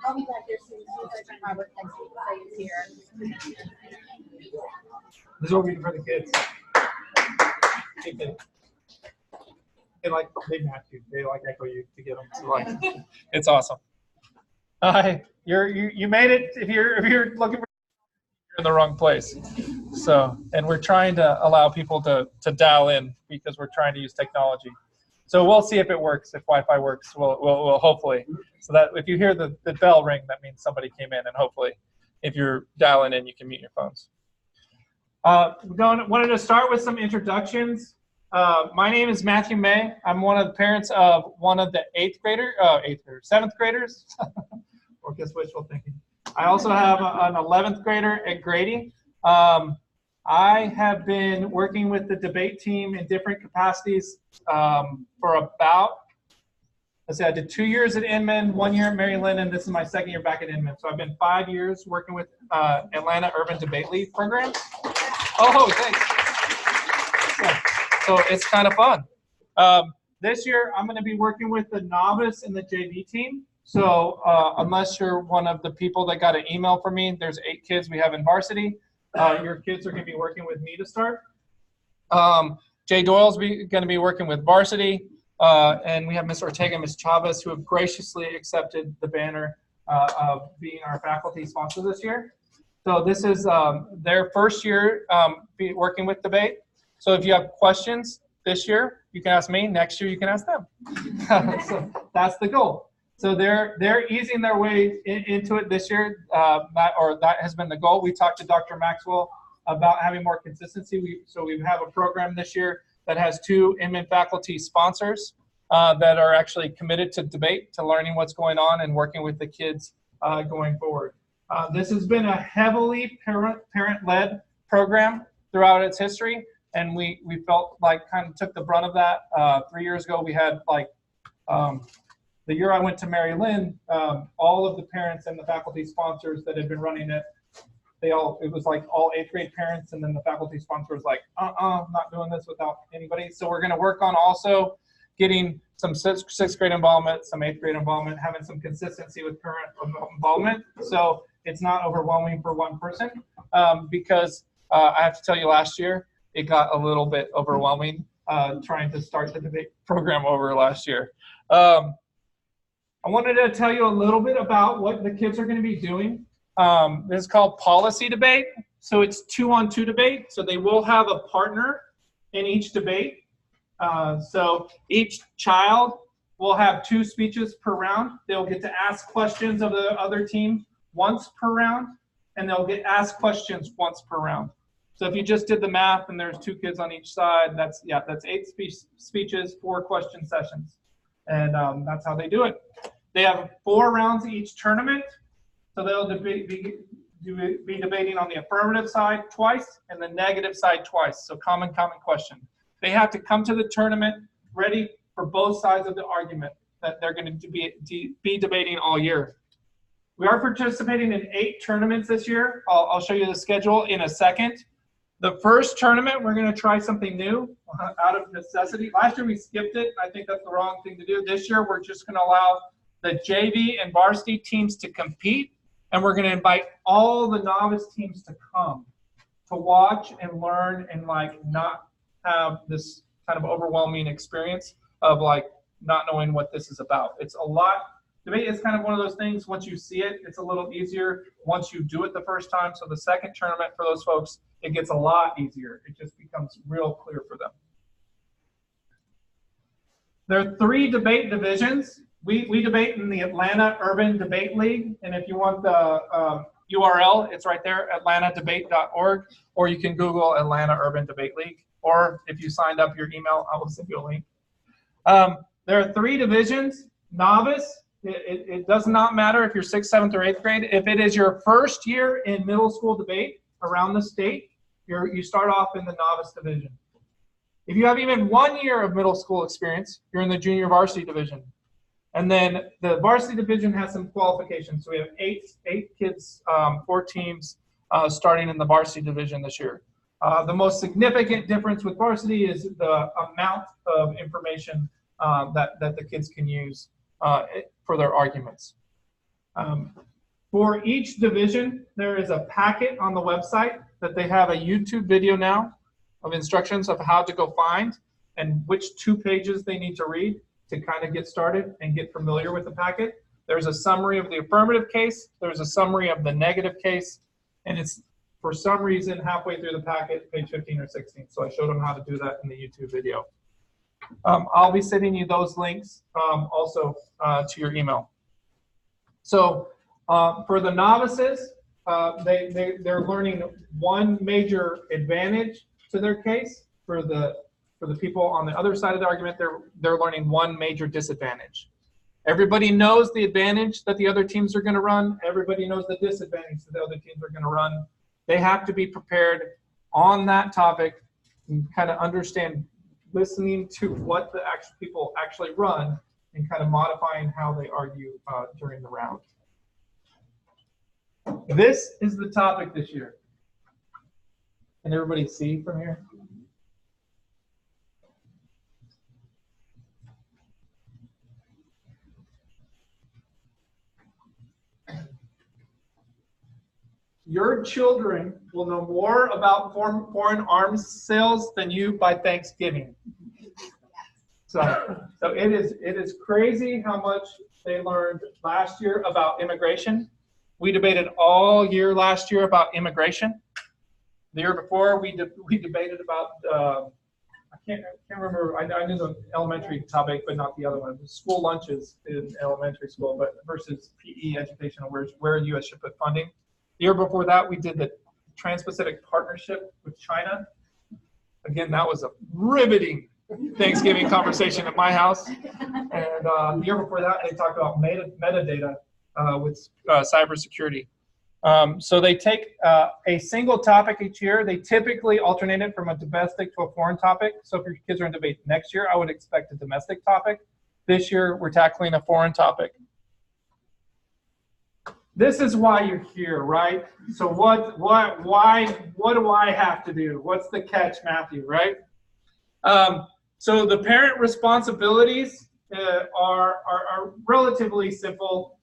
I'll be back here soon. As soon as I work next week, so he's here. This is what we do for the kids. They match you. They echo you to get them. So it's awesome. Hi, you made it. If you're looking for, you're in the wrong place. So, and we're trying to allow people to dial in because we're trying to use technology. So we'll see if it works. If Wi-Fi works, we'll hopefully. So that if you hear the bell ring, that means somebody came in, and hopefully, if you're dialing in, you can mute your phones. Wanted to start with some introductions. My name is Matthew May. I'm one of the parents of one of the seventh graders. Or guess wishful thinking. I also have an 11th grader at Grady. I have been working with the debate team in different capacities for about, I did 2 years at Inman, 1 year at Mary Lynn, and this is my second year back at Inman. So I've been 5 years working with Atlanta Urban Debate League programs. Oh, thanks. So it's kind of fun. This year, I'm going to be working with the novice and the JV team. So unless you're one of the people that got an email from me, there's 8 kids we have in varsity. Your kids are going to be working with me to start. Jay Doyle's going to be working with varsity. And we have Ms. Ortega and Ms. Chavez who have graciously accepted the banner of being our faculty sponsor this year. So this is their first year working with debate. So if you have questions this year, you can ask me. Next year, you can ask them. So that's the goal. So they're easing their way into it this year. That has been the goal. We talked to Dr. Maxwell about having more consistency. So we have a program this year that has 2 Inman faculty sponsors that are actually committed to debate, to learning what's going on and working with the kids going forward. This has been a heavily parent-led program throughout its history, and we felt like kind of took the brunt of that. 3 years ago, we had the year I went to Mary Lynn, all of the parents and the faculty sponsors that had been running it, it was like all 8th grade parents, and then the faculty sponsor was like, not doing this without anybody. So we're going to work on also getting some 6th grade involvement, some 8th grade involvement, having some consistency with current involvement. So it's not overwhelming for one person because I have to tell you, last year it got a little bit overwhelming trying to start the debate program over last year. I wanted to tell you a little bit about what the kids are going to be doing. This is called policy debate. So it's 2-on-2 debate. So they will have a partner in each debate. So each child will have 2 speeches per round. They'll get to ask questions of the other team once per round, and they'll get asked questions once per round. So if you just did the math and there's 2 kids on each side, that's 8 speeches, 4 question sessions. And that's how they do it. They have 4 rounds each tournament. So they'll be debating on the affirmative side twice and the negative side twice. So common question. They have to come to the tournament ready for both sides of the argument that they're going to be debating all year. We are participating in 8 tournaments this year. I'll show you the schedule in a second. The first tournament, we're going to try something new out of necessity. Last year we skipped it. I think that's the wrong thing to do. This year we're just going to allow the JV and varsity teams to compete, and we're going to invite all the novice teams to come to watch and learn and not have this kind of overwhelming experience of not knowing what this is about. It's a lot. Debate is kind of one of those things, once you see it, it's a little easier once you do it the first time. So the second tournament for those folks, it gets a lot easier. It just becomes real clear for them. There are 3 debate divisions. We debate in the Atlanta Urban Debate League, and if you want the URL, it's right there, atlantadebate.org, or you can Google Atlanta Urban Debate League, or if you signed up your email, I will send you a link. There are 3 divisions. Novice, it does not matter if you're 6th, 7th, or 8th grade. If it is your first year in middle school debate around the state, you start off in the novice division. If you have even 1 year of middle school experience, you're in the junior varsity division. And then the varsity division has some qualifications. So we have 8 kids, 4 teams starting in the varsity division this year. The most significant difference with varsity is the amount of information that the kids can use for their arguments. For each division, there is a packet on the website that they have a YouTube video now of instructions of how to go find and which 2 pages they need to read to kind of get started and get familiar with the packet. There's a summary of the affirmative case, there's a summary of the negative case, and it's, for some reason, halfway through the packet, page 15 or 16. So I showed them how to do that in the YouTube video. I'll be sending you those links also to your email. So for the novices, they're learning one major advantage to their case. For the people on the other side of the argument, they're learning one major disadvantage. Everybody knows the advantage that the other teams are going to run. Everybody knows the disadvantage that the other teams are going to run. They have to be prepared on that topic and kind of understand, listening to what the people actually run and kind of modifying how they argue during the round. This is the topic this year. Can everybody see from here? Your children will know more about foreign arms sales than you by Thanksgiving. So it is crazy how much they learned last year about immigration. We debated all year last year about immigration. The year before, we debated about I can't remember. I knew the elementary topic, but not the other one. School lunches in elementary school, but versus PE education, where U.S. should put funding. The year before that, we did the Trans-Pacific Partnership with China. Again, that was a riveting Thanksgiving conversation at my house. And the year before that, they talked about metadata with cybersecurity. So they take a single topic each year. They typically alternate it from a domestic to a foreign topic. So if your kids are in debate next year, I would expect a domestic topic. This year, we're tackling a foreign topic. This is why you're here, right? So what do I have to do? What's the catch, Matthew, right? So the parent responsibilities are relatively simple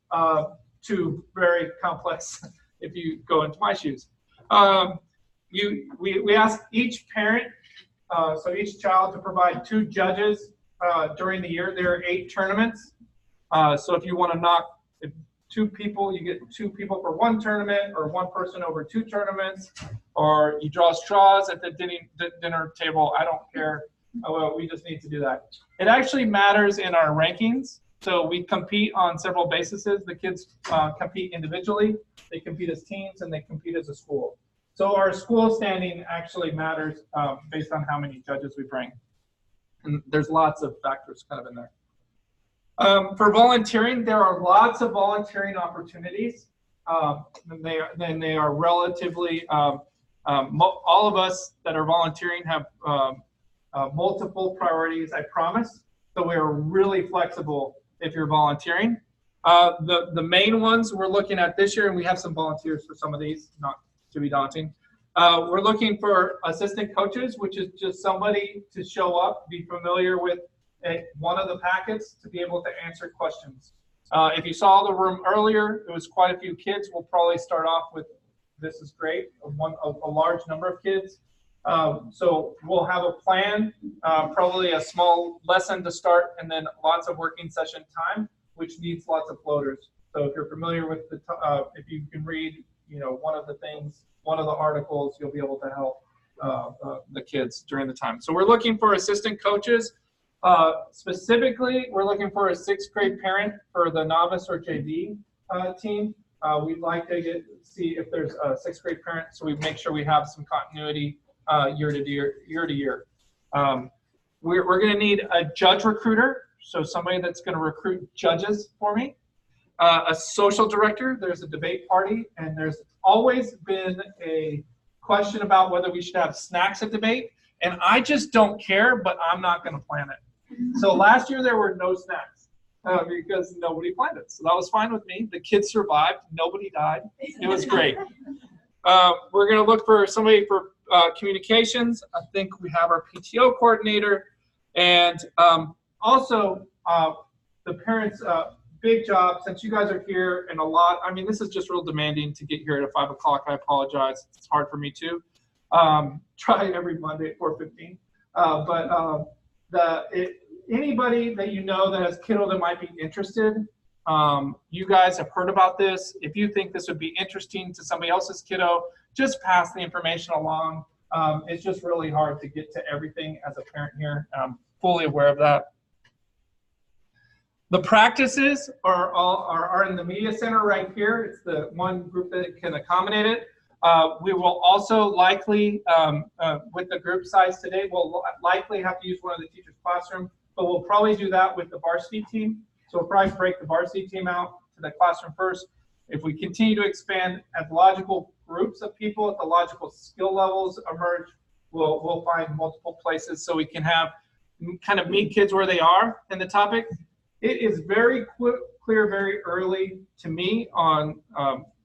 to very complex if you go into my shoes. We ask each parent, so each child, to provide 2 judges during the year. There are 8 tournaments. So if you want to knock 2 people, you get 2 people for 1 tournament, or 1 person over 2 tournaments, or you draw straws at the dinner table. I don't care. Well, we just need to do that. It actually matters in our rankings. So we compete on several bases. The kids compete individually, they compete as teams, and they compete as a school. So our school standing actually matters based on how many judges we bring. And there's lots of factors kind of in there. For volunteering, there are lots of volunteering opportunities. And they are relatively, all of us that are volunteering have multiple priorities, I promise. So we are really flexible if you're volunteering. The main ones we're looking at this year, and we have some volunteers for some of these, not to be daunting. We're looking for assistant coaches, which is just somebody to show up, be familiar with one of the packets to be able to answer questions. If you saw the room earlier, it was quite a few kids. We'll probably start off with, this is great, a large number of kids. So we'll have a plan, probably a small lesson to start, and then lots of working session time, which needs lots of floaters. So if you're familiar with the, if you can read, one of the things, one of the articles, you'll be able to help the kids during the time. So we're looking for assistant coaches. Specifically, we're looking for a 6th grade parent for the novice or JV team. We'd like to see if there's a 6th grade parent, so we make sure we have some continuity year to year. We're going to need a judge recruiter, so somebody that's going to recruit judges for me. A social director. There's a debate party, and there's always been a question about whether we should have snacks at debate, and I just don't care, but I'm not going to plan it. So last year there were no snacks because nobody planned it. So that was fine with me. The kids survived. Nobody died. It was great. We're going to look for somebody for communications. I think we have our PTO coordinator. And also the parents, big job since you guys are here and a lot. I mean, this is just real demanding to get here at 5 o'clock. I apologize. It's hard for me too. Try every Monday at 4:15. Anybody that you know that has kiddo that might be interested, you guys have heard about this. If you think this would be interesting to somebody else's kiddo, just pass the information along. It's just really hard to get to everything as a parent here. I'm fully aware of that. The practices are in the media center right here. It's the one group that can accommodate it. We will also likely, with the group size today, we'll likely have to use one of the teacher's classroom, but we'll probably do that with the varsity team. So we'll probably break the varsity team out to the classroom first. If we continue to expand as logical groups of people, at the logical skill levels emerge, we'll find multiple places so we can have kind of meet kids where they are in the topic. It is very clear very early to me on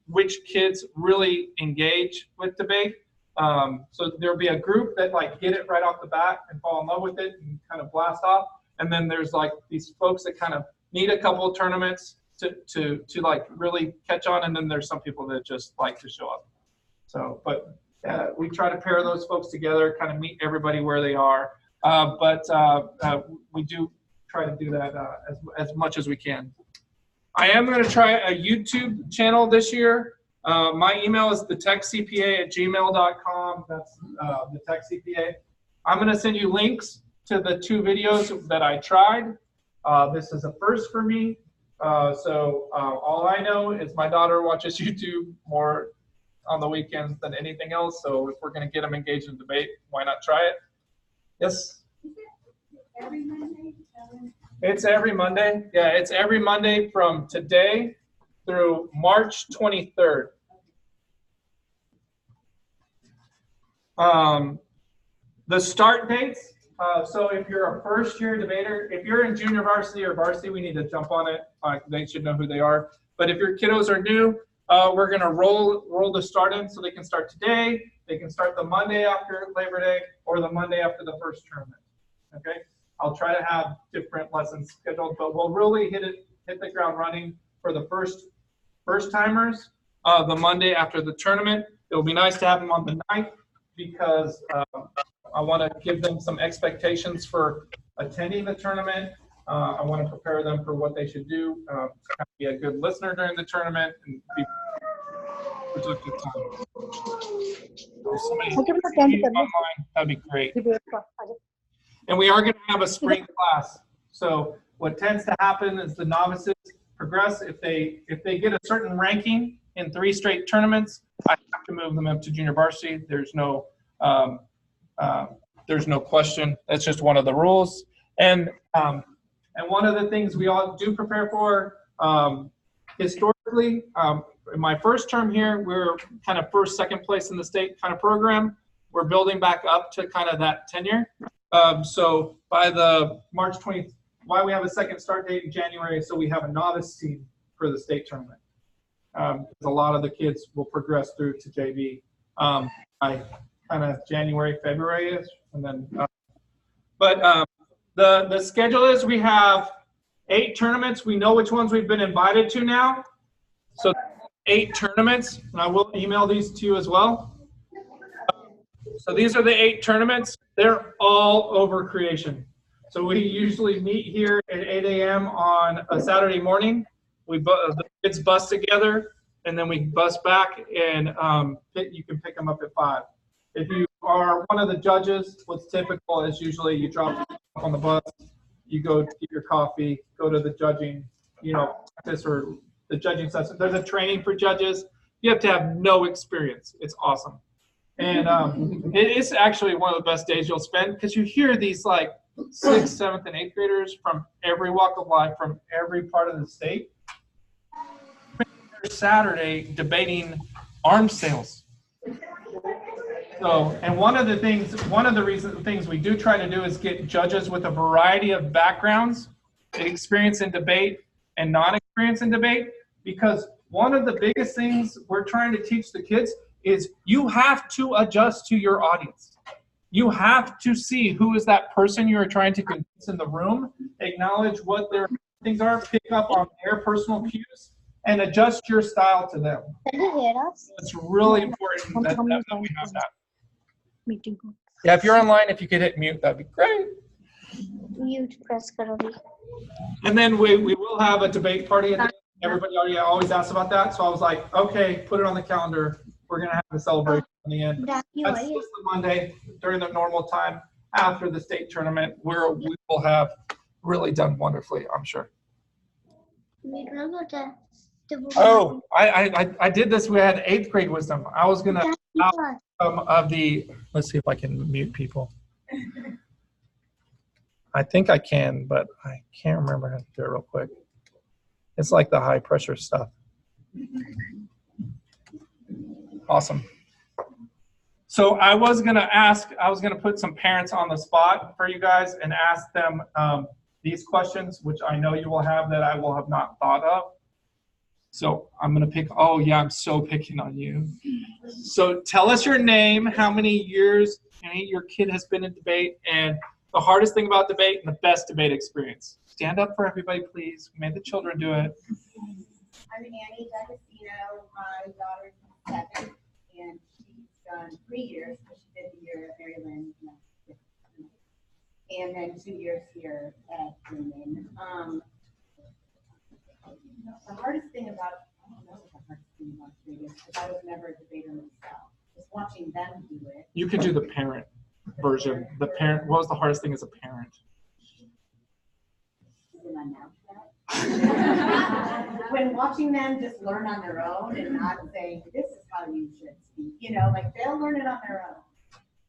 which kids really engage with debate. So there'll be a group that like get it right off the bat and fall in love with it and kind of blast off. And then there's like these folks that kind of need a couple of tournaments to like really catch on. And then there's some people that just like to show up. So, but we try to pair those folks together, kind of meet everybody where they are. We do try to do that as much as we can. I am going to try a YouTube channel this year. My email is thetechcpa@gmail.com. That's the Tech CPA. I'm going to send you links to the 2 videos that I tried. This is a first for me. So all I know is my daughter watches YouTube more on the weekends than anything else. So if we're going to get them engaged in debate, why not try it? Yes? Every Monday? It's every Monday. Yeah, it's every Monday from today through March 23rd. The start dates. So if you're a first-year debater, if you're in junior varsity or varsity, we need to jump on it. They should know who they are. But if your kiddos are new, we're going to roll the start in so they can start today. They can start the Monday after Labor Day or the Monday after the first tournament. Okay. I'll try to have different lessons scheduled, but we'll really hit the ground running for the first timers the Monday after the tournament. It'll be nice to have them on the 9th because I want to give them some expectations for attending the tournament. I want to prepare them for what they should do, be a good listener during the tournament, and be productive time. If somebody online, that'd be great. And we are going to have a spring class. So what tends to happen is the novices progress. If they get a certain ranking in 3 straight tournaments, I have to move them up to junior varsity. There's no question. That's just one of the rules. And one of the things we all do prepare for, historically, in my first term here, we were kind of first, second place in the state kind of program. We're building back up to kind of that tenure. So by the March 20th, why we have a second start date in January, so we have a novice team for the state tournament. A lot of the kids will progress through to JV by kind of January, February-ish, and then. The schedule is we have 8 tournaments. We know which ones we've been invited to now. So 8 tournaments, and I will email these to you as well. So these are the 8 tournaments. They're all over creation. So we usually meet here at 8 a.m. on a Saturday morning. The kids bus together, and then we bus back, and you can pick them up at 5. If you are one of the judges, what's typical is usually you drop on the bus, you go get your coffee, go to the judging, practice or the judging session. There's a training for judges. You have to have no experience. It's awesome. And it is actually one of the best days you'll spend because you hear these like 6th, 7th, and 8th graders from every walk of life, from every part of the state. Saturday debating arms sales. So, and one of the things we do try to do is get judges with a variety of backgrounds, experience in debate and non-experience in debate, because one of the biggest things we're trying to teach the kids is you have to adjust to your audience. You have to see who is that person you're trying to convince in the room, acknowledge what they're things are, pick up on their personal cues and adjust your style to them. Can you hear us? It's really important that we have that. Meeting. Yeah, if you're online, if you could hit mute, that'd be great. Mute press करो भी. And then we will have a debate party at the end. Everybody always asks about that. So I was like, okay, put it on the calendar. We're going to have a celebration on the end. That's just the Monday during the normal time after the state tournament, where we will have really done wonderfully, I'm sure. Oh, I did this. We had 8th grade wisdom. I was going to of the, let's see if I can mute people. I think I can, but I can't remember how to do it real quick. It's like the high pressure stuff. Awesome. So I was going to put some parents on the spot for you guys and ask them these questions, which I know you will have that I will have not thought of. So I'm going to pick, oh yeah, I'm so picking on you. So tell us your name, how many years your kid has been in debate, and the hardest thing about debate and the best debate experience. Stand up for everybody, please. We made the children do it. I'm Annie D'Agostino. My daughter's 7, and she's done 3 years. So she did the year at Maryland, and then 2 years here at Inman. The hardest thing about, I don't know what the hardest thing about debate is, because I was never a debater myself. Just watching them do it. You could do the parent version. The parent, what was the hardest thing as a parent? When watching them just learn on their own and not saying, this is how you should speak, you know, like they'll learn it on their own.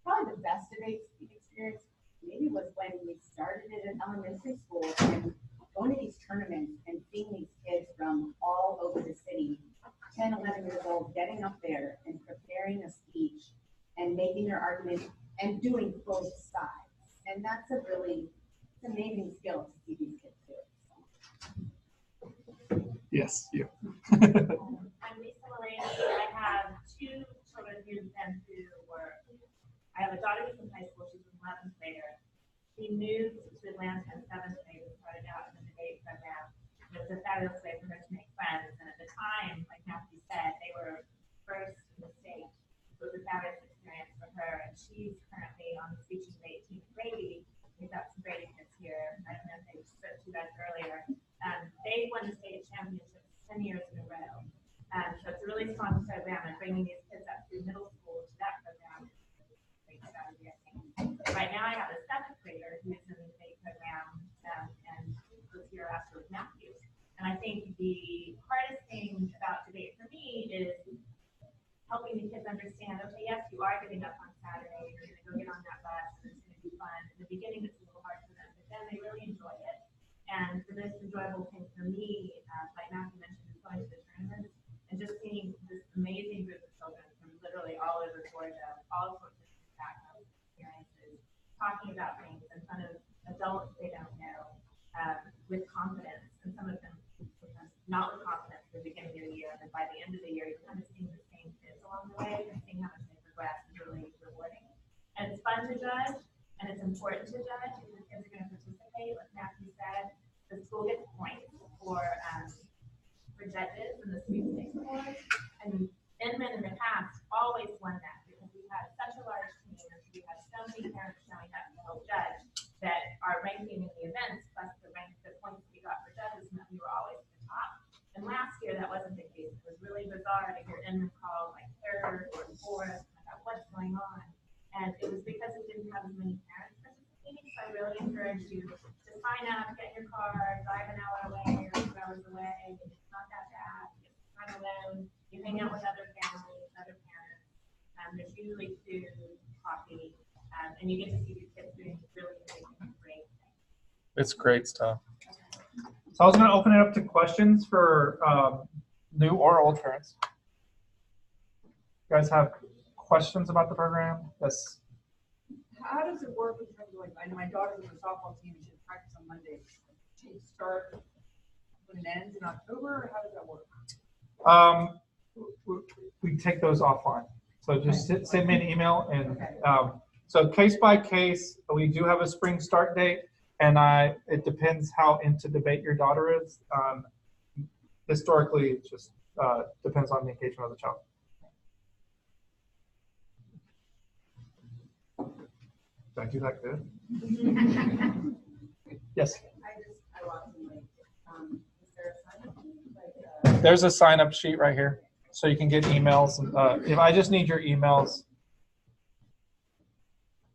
Probably the best debate experience maybe was when we started it in elementary school and going to these tournaments and seeing these kids from all over the city, 10, 11 years old, getting up there and preparing a speech and making their argument and doing both sides. And that's a really amazing skill to see these kids do it. Yes, you. I'm Lisa Mulaney. I have 2 children who tend to work. I have a daughter who's in high school. She's in 11th grader. She moved to Atlanta in 7th grade and started out in the debate program. It was a fabulous way for her to make friends. And at the time, like Matthew said, they were first in the state. It was a fabulous experience for her. And she's currently on the speech and debate team at Grady. We've got some Grady kids here. I don't know if they spoke to you guys earlier. They won the state championships 10 years in a row. So it's a really strong program, and bringing these kids up through middle school to that program is a great strategy, I think. Right now, I have a 7th grader who's in the debate program and was here after with Matthew. And I think the hardest thing about debate for me is helping the kids understand, okay, yes, you are getting up on Saturday, you're going to go get on that bus, and it's going to be fun. In the beginning, it's a little hard for them, but then they really enjoy it. And the most enjoyable thing for me, like Matthew mentioned, is going to the tournaments and just seeing this amazing group of children from literally all over Georgia, all sorts of backgrounds, experiences, talking about things in front of adults they don't know, with confidence, and some of them not with confidence at the beginning of the year, and then by the end of the year, you're kind of seeing the same kids along the way and seeing how much they progress is really rewarding. And it's fun to judge, and it's important to judge if the kids are going to participate. Like Matthew said, the school gets points for judges and the sweepstakes awards. And Inman in the past always won that because we had such a large team and we had so many parents showing up to help judge that our ranking in the events plus the points we got for judges meant we were always at the top. And last year that wasn't the case. It was really bizarre to hear Inman call like 3rd or 4th. I thought, what's going on? And it was because we didn't have as many parents participating. So I really encourage you to sign up, get your car, drive an hour away or 2 hours away. It's not that bad. You get time alone. You hang out with other families, other parents. There's usually food, coffee, and you get to see these kids doing really great things. It's great stuff. So I was going to open it up to questions for new or old parents. You guys have questions about the program? Yes. How does it work in terms of, like, I know my daughter's on the softball team and she practice on Mondays. She start when it ends in October, or how does that work? We take those offline. So just send me an email, and so case by case, we do have a spring start date. and it depends how into debate your daughter is. Historically, it just depends on the engagement of the child. Did I do that good? Yes. I lost some weight. Is there a sign up sheet? Like, There's a sign-up sheet right here, so you can get emails. If I just need your emails.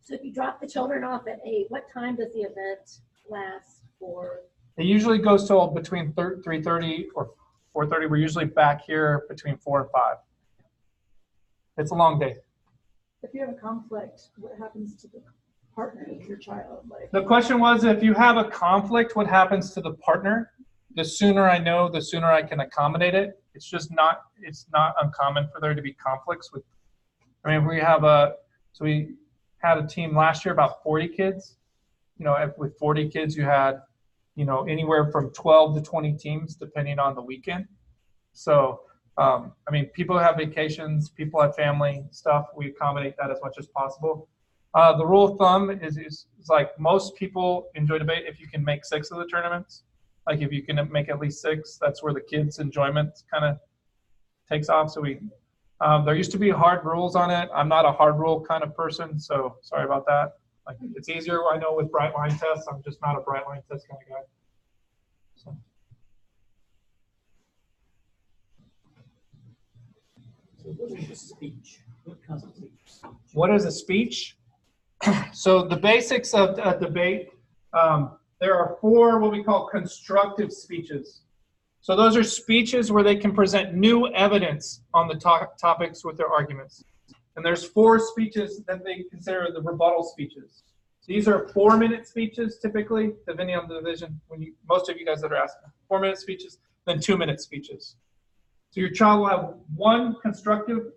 So if you drop the children off at 8, what time does the event last for? It usually goes till between 3:30 or 4:30. We're usually back here between 4 and 5. It's a long day. If you have a conflict, what happens to the partner of your child? Like, The question was, if you have a conflict, what happens to the partner? The sooner I know, the sooner I can accommodate it. It's not uncommon for there to be conflicts with, we had a team last year, about 40 kids. With 40 kids, you had, anywhere from 12 to 20 teams, depending on the weekend. So, people have vacations, people have family stuff. We accommodate that as much as possible. The rule of thumb is like most people enjoy debate if you can make 6 of the tournaments. Like if you can make at least 6, that's where the kids' enjoyment kind of takes off. So there used to be hard rules on it. I'm not a hard rule kind of person, so sorry about that. Like it's easier, I know, with bright line tests. I'm just not a bright line test kind of guy. So. So what is a speech? What constitutes speech? What is a speech? So the basics of a debate, there are 4 what we call constructive speeches. So those are speeches where they can present new evidence on the topics with their arguments. And there's 4 speeches that they consider the rebuttal speeches. These are 4-minute speeches typically, depending on the division. Most of you guys that are asking, 4-minute speeches, then 2-minute speeches. So your child will have 1 constructive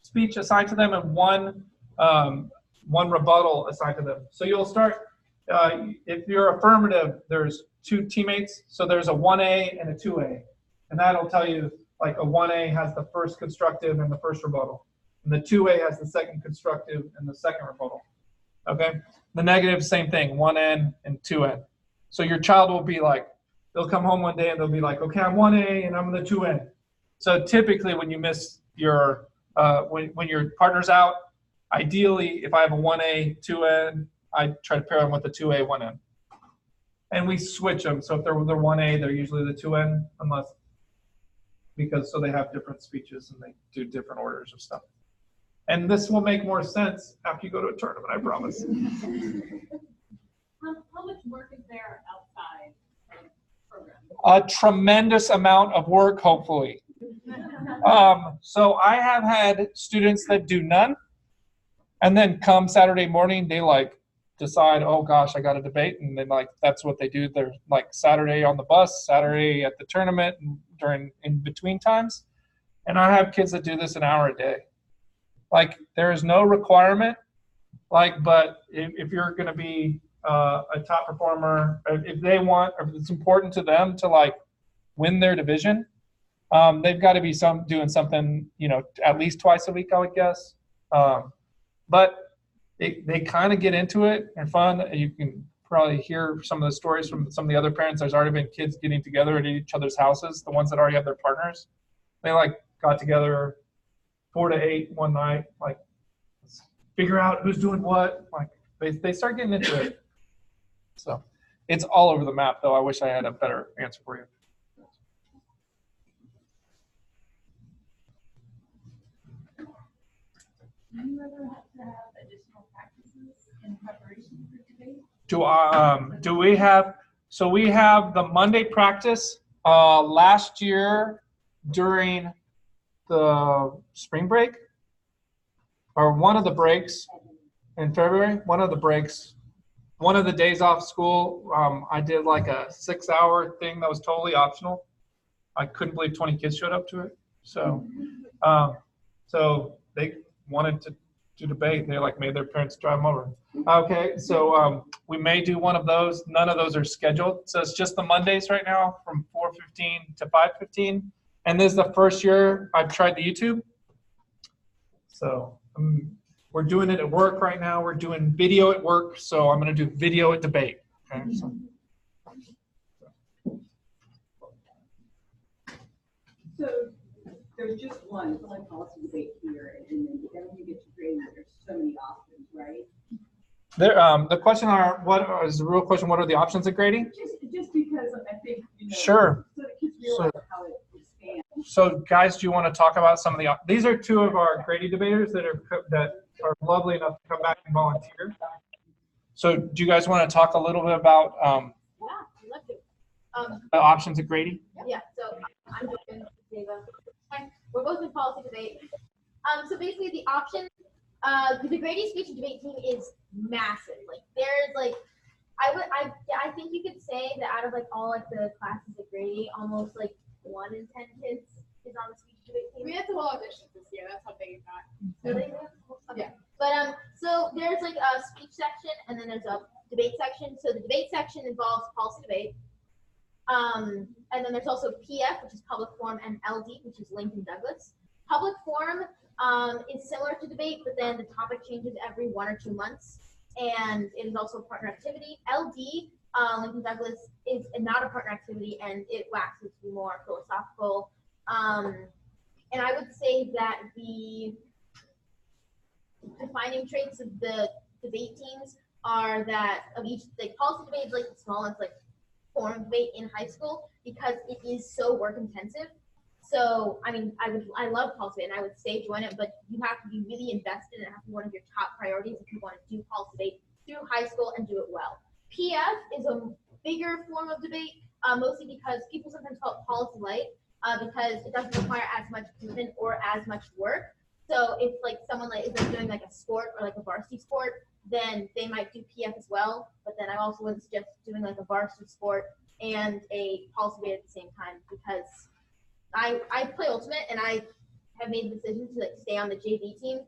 speech assigned to them and one rebuttal assigned to them. So you'll start, if you're affirmative, there's 2 teammates. So there's a 1A and a 2A. And that'll tell you, like a 1A has the first constructive and the first rebuttal. And the 2A has the second constructive and the second rebuttal. Okay? The negative, same thing, 1N and 2N. So your child will be like, they'll come home one day and they'll be like, okay, I'm 1A and I'm the 2N. So typically when you miss your, when your partner's out, ideally, if I have a 1A, 2N, I try to pair them with a 2A, 1N. And we switch them. So if they're 1A, they're usually the 2N, so they have different speeches and they do different orders of stuff. And this will make more sense after you go to a tournament, I promise. How much work is there outside of the program? A tremendous amount of work, hopefully. So I have had students that do none, and then come Saturday morning, they decide, oh gosh, I got a debate, and then that's what they do. They're Saturday on the bus, Saturday at the tournament, and during in between times. And I have kids that do this an hour a day. There is no requirement, but if you're going to be a top performer, if they want, or if it's important to them to win their division, they've got to be doing something, at least twice a week, I would guess. But they kind of get into it and fun. You can probably hear some of the stories from some of the other parents. There's already been kids getting together at each other's houses, the ones that already have their partners. They got together 4 to 8 one night, figure out who's doing what. They start getting into it. So it's all over the map, though. I wish I had a better answer for you. Do you ever have to have additional practices in preparation for debate? Do we have? So we have the Monday practice. Last year during the spring break, or one of the breaks in February, one of the days off school, I did a 6-hour thing that was totally optional. I couldn't believe 20 kids showed up to it. So they wanted to do debate. They made their parents drive them over. Okay, so we may do one of those. None of those are scheduled. So it's just the Mondays right now from 4:15 to 5:15. And this is the first year I've tried the YouTube. So we're doing it at work right now. We're doing video at work. So I'm going to do video at debate. Okay, so So there's just one public policy debate here, and then when you get to grading, there's so many options, right? there, the question are, what is the real question? What are the options at grading? Just because I think, Sure. so the kids realize how it stands. So guys, do you want to talk about some of the, these are two of our grading debaters that are lovely enough to come back and volunteer. So do you guys want to talk a little bit about Yeah, I'd love to. the options at grading? Yeah, so I'm Jordan, Deva. Hi, we're both in policy debate. So basically the option, the Grady speech and debate team is massive. Like there's like, I think you could say that out of like all like the classes at Grady, almost like 1 in 10 kids is on the speech and debate team. We had to hold auditions this year. That's how big it got. Really? Okay. But so there's like a speech section and then there's a debate section. So the debate section involves policy debate. And then there's also PF, which is public forum, and LD, which is Lincoln Douglas. Public forum is similar to debate, but then the topic changes every 1 or 2 months, and it is also a partner activity. LD, Lincoln Douglas, is not a partner activity, and it waxes to be more philosophical. And I would say that the defining traits of the debate teams are that of each, like policy debate is like the smallest like forum debate in high school because it is so work intensive. So I mean, I love policy and I would say join it, but you have to be really invested and it has to be one of your top priorities if you want to do policy debate through high school and do it well. PF is a bigger form of debate, mostly because people sometimes call it policy light because it doesn't require as much commitment or as much work. So if like someone like is doing like a sport or like a varsity sport, then they might do PF as well. But then I also would suggest doing like a varsity sport and a policy debate at the same time because I play ultimate and I have made the decision to like stay on the JV team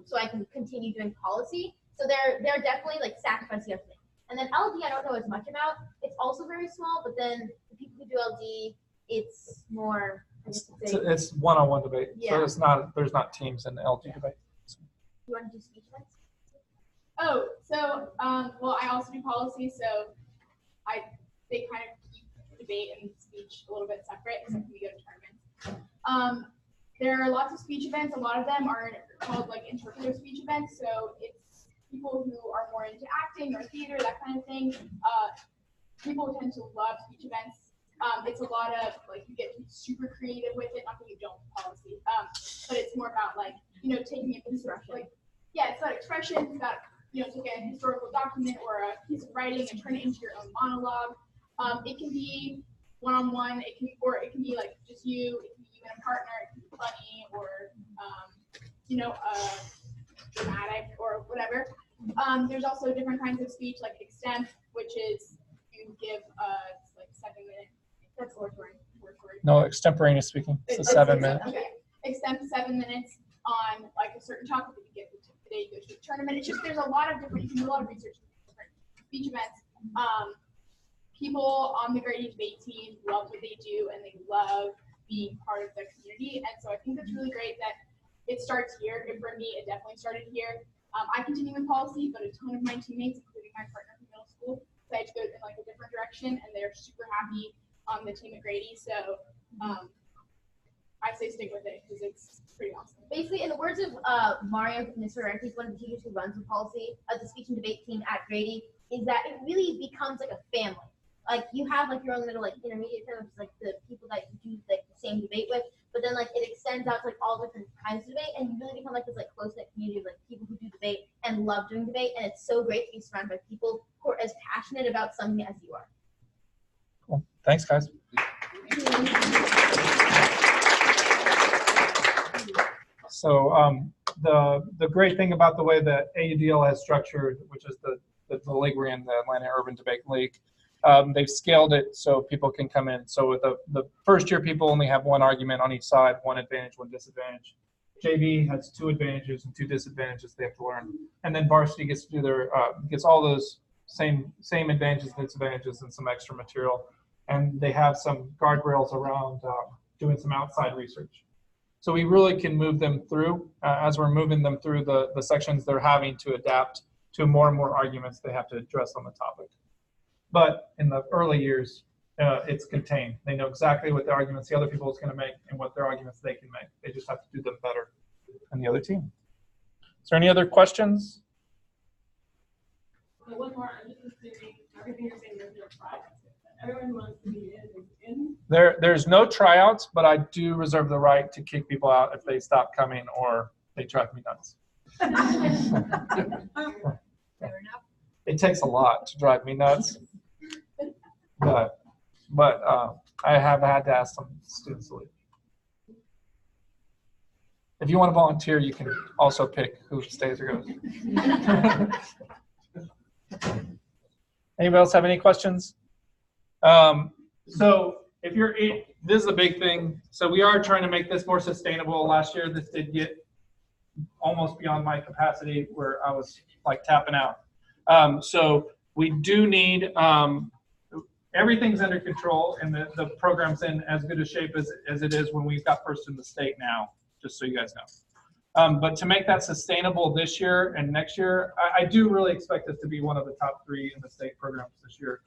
so I can continue doing policy. So they're definitely like sacrificing everything. And then LD I don't know as much about. It's also very small, but then the people who do LD, it's more. It's one-on-one debate. Yeah. So it's not, there's not teams in the LD debate. You want to do speech events? Oh, so well, I also do policy, so they kind of keep debate and speech a little bit separate, except when we go to tournaments. There are lots of speech events. A lot of them are called like interpretive speech events. So it's people who are more into acting or theater, that kind of thing. People tend to love speech events. It's a lot of like you get to be super creative with it. Not that you don't policy, but it's more about like taking it into like it's about expression. It's about take a historical document or a piece of writing and turn it into your own monologue. It can be one-on-one. It can be like just you. It can be you and a partner. It can be funny or dramatic or whatever. There's also different kinds of speech like extemp, which is you give like 7 minutes. That's oratory. No, extemporaneous speaking. It's a 7 minute. Okay. Extend 7 minutes on like a certain topic that you get today. You go to a tournament. It's just there's a lot of different. You can do a lot of research on different speech events. People on the Grady debate team love what they do and they love being part of the community. And so I think that's really great that it starts here. And for me, it definitely started here. I continue with policy, but a ton of my teammates, including my partner from middle school, decided to go in like a different direction, and they're super happy on the team at Grady. So I say stick with it because it's pretty awesome. Basically, in the words of Mario Nisser, he's one of the teachers who runs the policy of the speech and debate team at Grady, is that it really becomes like a family. Like you have like your own little like intermediate family, which is like the people that you do like the same debate with, but then like it extends out to like all different kinds of debate, and you really become like this like close knit community of like people who do debate and love doing debate, and it's so great to be surrounded by people who are as passionate about something as you are. Cool. Thanks, guys. So the great thing about the way that AUDL has structured, which is the league we're in, the Atlanta Urban Debate League, they've scaled it so people can come in. So with the first year, people only have one argument on each side, one advantage, one disadvantage. JV has 2 advantages and 2 disadvantages they have to learn. And then varsity gets to do their gets all those same advantages, disadvantages, and some extra material. And they have some guardrails around doing some outside research. So we really can move them through, as we're moving them through the sections, they're having to adapt to more and more arguments they have to address on the topic. But in the early years, it's contained. They know exactly what the arguments the other people is going to make and what their arguments they can make. They just have to do them better than the other team. Is there any other questions? One more, I'm just assuming everything you're saying is no tryouts. Everyone wants to be in. There's no tryouts, but I do reserve the right to kick people out if they stop coming or they drive me nuts. It takes a lot to drive me nuts, but I have had to ask some students to leave. If you want to volunteer, you can also pick who stays or goes. Anybody else have any questions? So if you're in, this is a big thing. So we are trying to make this more sustainable. Last year, this did get almost beyond my capacity where I was like tapping out. So we do need, everything's under control and the program's in as good a shape as it is when we got first in the state now, just so you guys know. But to make that sustainable this year and next year, I do really expect us to be one of the top 3 in the state programs this year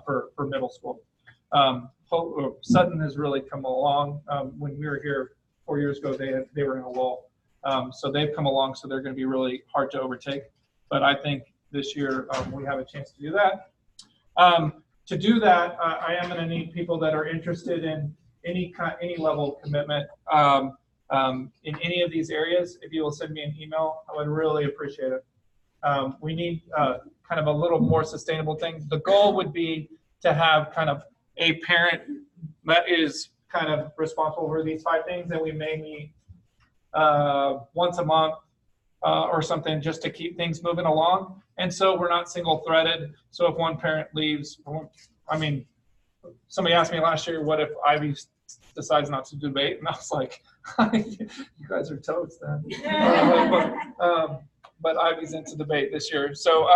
for middle school. Sutton has really come along. When we were here 4 years ago, they were in a lull. So they've come along, so they're going to be really hard to overtake. But I think this year we have a chance to do that. To do that, I am going to need people that are interested in any level of commitment in any of these areas. If you will send me an email, I would really appreciate it. We need kind of a little more sustainable thing. The goal would be to have kind of a parent that is kind of responsible for these 5 things, and we may meet once a month or something just to keep things moving along. And so we're not single threaded. So if one parent leaves, I mean, somebody asked me last year, what if Ivy decides not to debate? And I was like, you guys are toast then. But Ivy's into debate this year. So,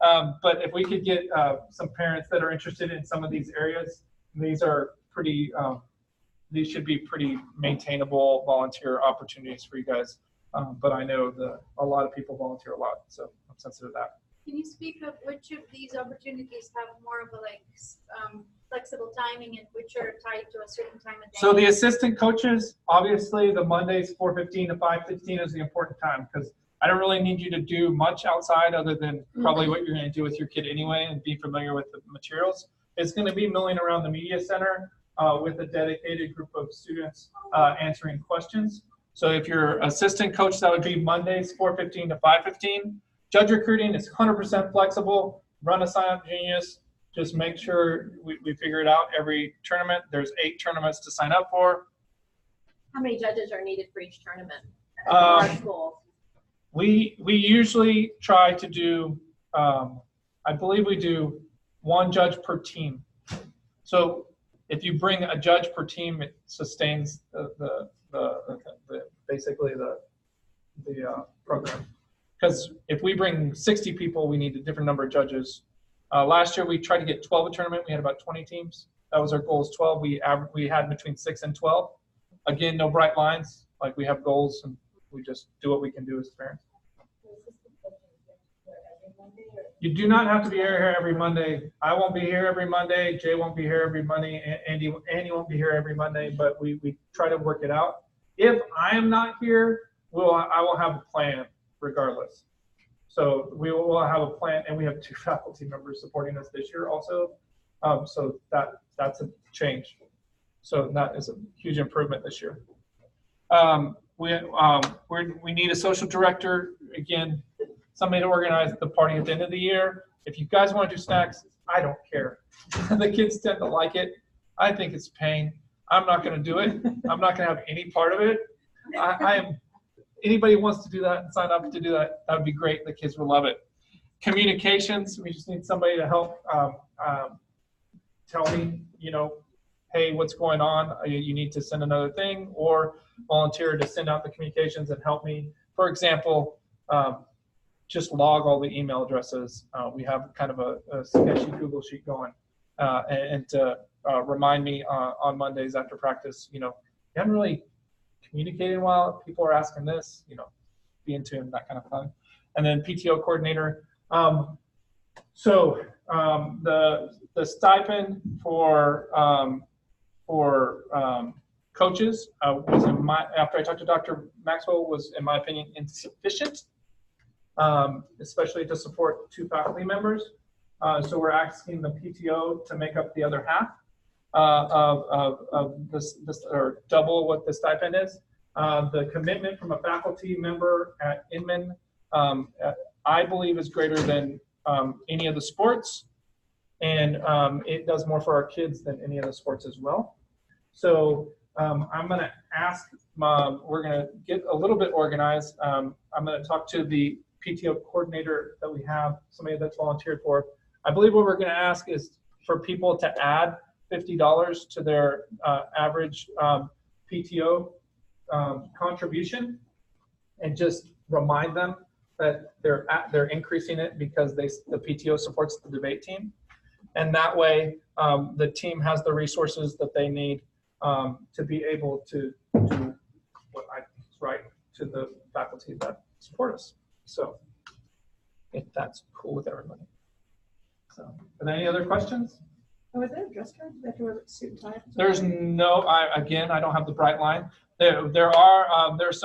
but if we could get some parents that are interested in some of these areas, these are pretty, these should be pretty maintainable volunteer opportunities for you guys. But I know a lot of people volunteer a lot, so I'm sensitive to that. Can you speak of which of these opportunities have more of a flexible timing and which are tied to a certain time of day? So the assistant coaches, obviously the Mondays 4:15 to 5:15 is the important time because I don't really need you to do much outside other than probably what you're going to do with your kid anyway and be familiar with the materials. It's going to be milling around the media center with a dedicated group of students answering questions. So if you're assistant coach, that would be Mondays 4:15 to 5:15. Judge recruiting is 100% flexible. Run a sign-up genius. Just make sure we figure it out every tournament. There's 8 tournaments to sign up for. How many judges are needed for each tournament at our school? We usually try to do, I believe we do 1 judge per team. So if you bring a judge per team, it sustains basically the program. Because if we bring 60 people, we need a different number of judges. Last year we tried to get 12 a tournament. We had about 20 teams. That was our goal, is 12. We had between 6 and 12. Again, no bright lines. Like, we have goals and we just do what we can do as parents. You do not have to be here every Monday. I won't be here every Monday. Jay won't be here every Monday. Andy won't be here every Monday, but we try to work it out. If I am not here, I will have a plan regardless. So we will have a plan, and we have 2 faculty members supporting us this year also. So that's a change. So that is a huge improvement this year. We need a social director, again, somebody to organize the party at the end of the year. If you guys want to do snacks, I don't care. The kids tend to like it. I think it's a pain. I'm not going to do it. I'm not going to have any part of it. Anybody who wants to do that and sign up to do that, that would be great. The kids will love it. Communications, we just need somebody to help tell me, hey, what's going on? You need to send another thing, or volunteer to send out the communications and help me. For example, just log all the email addresses. We have kind of a sketchy Google sheet going, and to remind me on Mondays after practice, you haven't really communicated in a while. People are asking this, be in tune, that kind of thing. And then PTO coordinator. So the stipend for coaches was after I talked to Dr. Maxwell, was in my opinion insufficient, especially to support 2 faculty members. So we're asking the PTO to make up the other half of this, or double what the stipend is. The commitment from a faculty member at Inman, I believe, is greater than any of the sports, and it does more for our kids than any of the sports as well. So I'm going to ask, we're going to get a little bit organized. I'm going to talk to the PTO coordinator that we have, somebody that's volunteered for. I believe what we're going to ask is for people to add $50 to their average PTO contribution, and just remind them that they're increasing it because the PTO supports the debate team, and that way the team has the resources that they need to be able to do what I think is right to the faculty that support us. So if that's cool with everybody. So are there any other questions? Oh, is there a dress code? Do they have to wear a suit and tie? There's no, I don't have the bright line. There's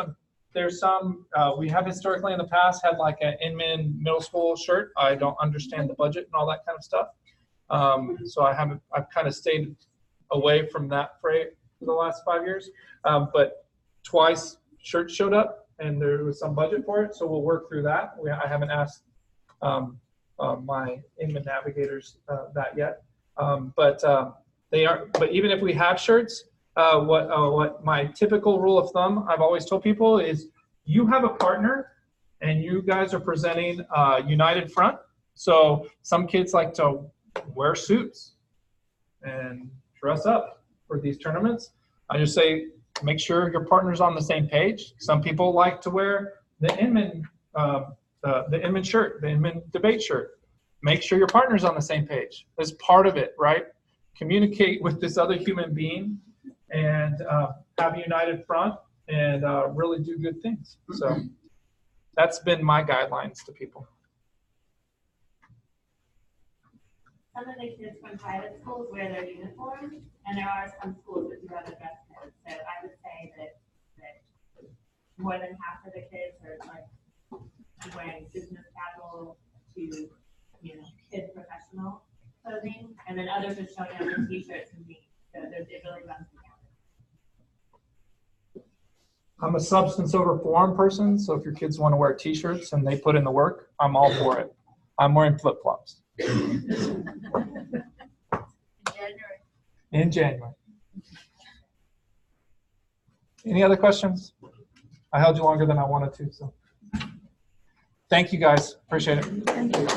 some, we have historically in the past had like an Inman middle school shirt. I don't understand the budget and all that kind of stuff. So I've kind of stayed away from that fray for the last 5 years. But twice shirts showed up and there was some budget for it. So we'll work through that. I haven't asked my Inman navigators that yet. But even if we have shirts, what my typical rule of thumb I've always told people is, you have a partner and you guys are presenting united front. So some kids like to wear suits and dress up for these tournaments. I just say, make sure your partner's on the same page. Some people like to wear the Inman shirt, the Inman debate shirt. Make sure your partner's on the same page. That's part of it, right? Communicate with this other human being and have a united front and really do good things. So that's been my guidelines to people. Some of the kids from private schools wear their uniforms, and there are some schools that do have a dress code. So I would say that more than half of the kids are like wearing business casual to, kid professional clothing, and then others are showing up in t-shirts and jeans. So it really runs together. I'm a substance over form person, so if your kids want to wear t-shirts and they put in the work, I'm all for it. I'm wearing flip-flops. In January. Any other questions? I held you longer than I wanted to, so. Thank you guys. Appreciate it. Thank you.